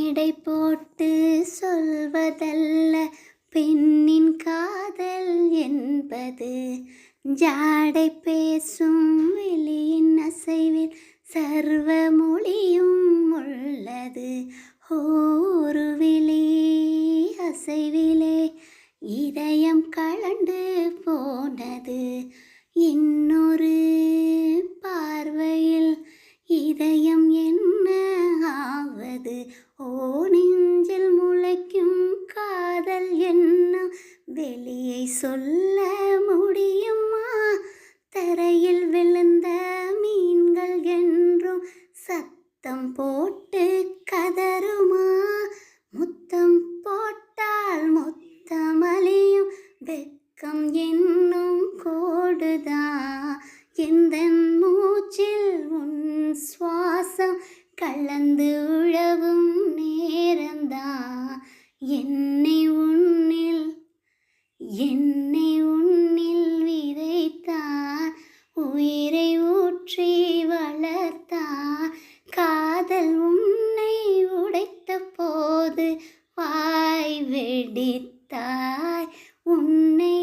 மேடை போட்டு சொல்வதல்ல பெண்ணின் காதல் என்பது. ஜாடை பேசும் வெளியின் அசைவில் சர்வ மொழியும் உள்ளது. ஒரு விழி அசைவிலே இதயம் கலண்டு போனது. இன்னொரு பார்வையில் இதயம் என்ன ஆவது? நெஞ்சில் முளைக்கும் காதல் என்ன வெளியை சொல்ல முடியுமா? தரையில் விழுந்த மீன்கள் என்றும் சத்தம் போட்டு கதறுமா? முத்தம் போட்டால் முத்தமலியும் வெட்கம் என்னும் கோடுதான். எந்த மூச்சில் உன் சுவாசம் கலந்து உழவும் நேரம்தான். என்னை உன்னில் விதைத்தான், உயிரை ஊற்றி வளர்த்தான். காதல் உன்னை உடைத்த போது வாய் வெடித்தாய். உன்னை